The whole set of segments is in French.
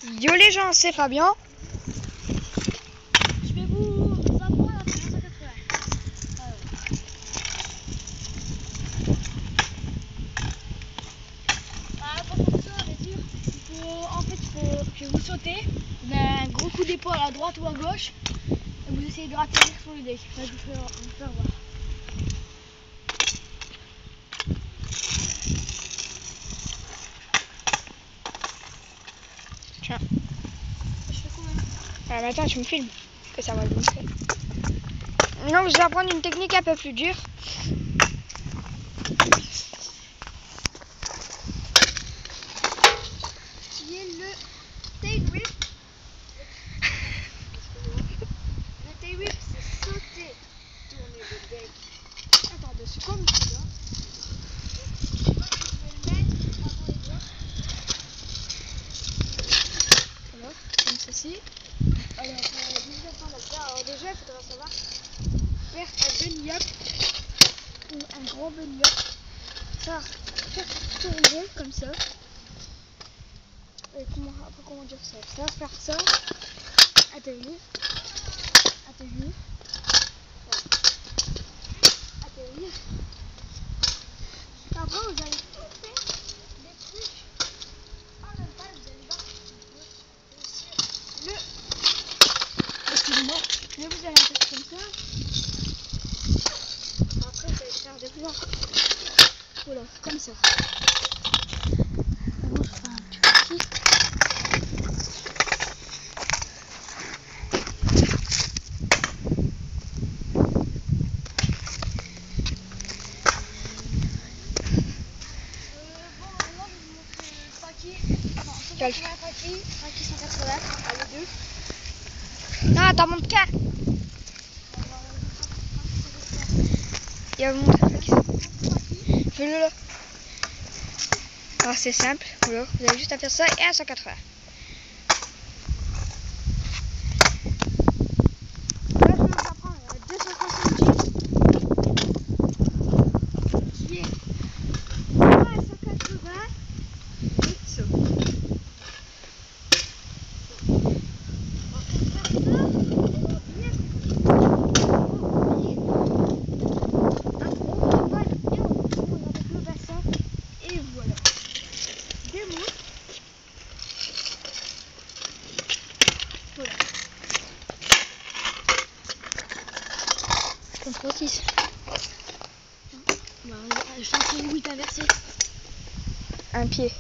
Yo les gens, c'est Fabien. Je vais vous apprendre à faire 180. Pour faire ça, bien sûr, je vais vous sauter d'un gros coup d'épaule à droite ou à gauche et vous essayez de atterrir sur le deck. Là, je vais vous faire voir. Tiens. Je fais combien? Mais attends, tu me filmes. Que ça va le montrer. Non, je vais apprendre une technique un peu plus dure. Qui est le tail whip. Le tail whip, c'est sauter, tourner le deck. Attends 2 secondes, tu vois. Je vais le mettre avant les doigts. Alors, comme ceci. Alors, déjà, il faudra savoir faire un bunny up ou un gros bunny up. Faire tourner comme ça. Et comment dire ça? Ça, faire ça. Atterrir. Atterrir. Voilà. Atterrir. Après, vous allez tout faire des trucs en même temps. Vous allez voir si vous pouvez réussir le. Excusez-moi. Là, vous allez faire comme ça. Après, vous allez faire des plans. Voilà, comme ça. Moi, je fais un petit kick. Traki 180, les deux. Non, attends, monte qu'un. Il va vous montrer. Fais-le là. Alors c'est simple. Voilà. Vous avez juste à faire ça et à 180. Là, je vais vous apprendre 270 qui est à 180 et ça. Et voilà. Démonte. Voilà. Comme 36. Bah, je suis en train de 8 inversé. Un pied.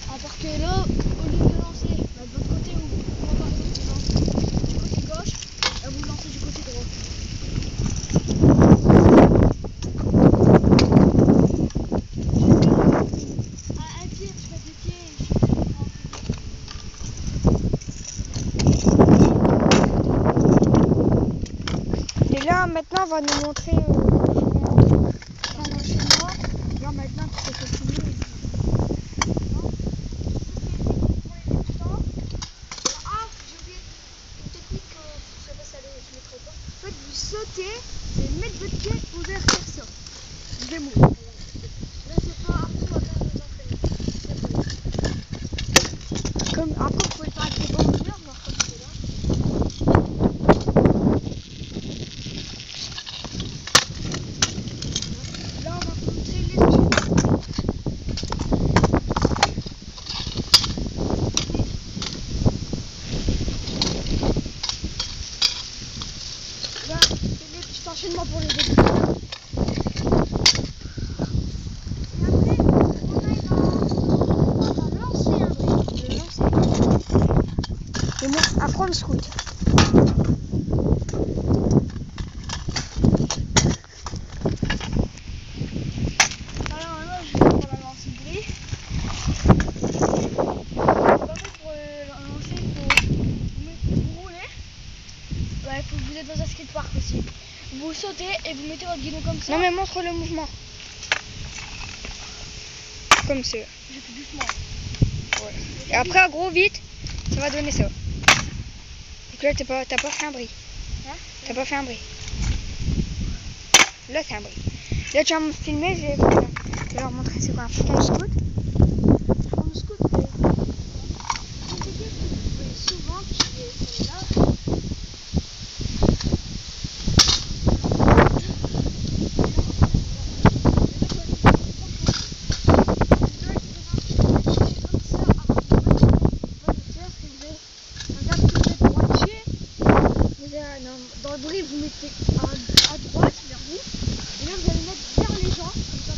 Alors que là, au lieu de lancer de l'autre côté où vous lancez du côté gauche, vous lancez du côté droit. À un pied, tu fais 2 pieds et je fais Et là, maintenant, on va nous montrer l'enchaînement. Là, maintenant, tu peux continuer. En fait, vous sautez et mettre votre pied ouvert comme ça. Démonte. Là, c'est pas après, on va faire des entraînements. comme après, Vous pouvez le faire avec les bons murs, voir comme c'est là. Là, on va vous montrer les pieds. Là, c'est les petits enchaînements pour les débutants. et moi, à front scoot. Alors là, je vais pour la lancer de gris. En fait, pour la lancer, il faut vous rouler. Ouais, il faut que vous êtes dans un skatepark aussi. vous sautez et vous mettez votre guidon comme ça. Non mais montre le mouvement. Comme ça. Je fais doucement. Ouais. Et après à gros vite, ça va donner ça. Donc là t'as pas fait un bris. Hein? T'as pas fait un bris. Là c'est un bris. Là tu vas me filmer, je vais leur montrer c'est quoi un fond de scout. Pour le scout, souvent qui est là. Dans le bris, vous mettez à droite vers vous, et là vous allez mettre vers les gens, comme ça,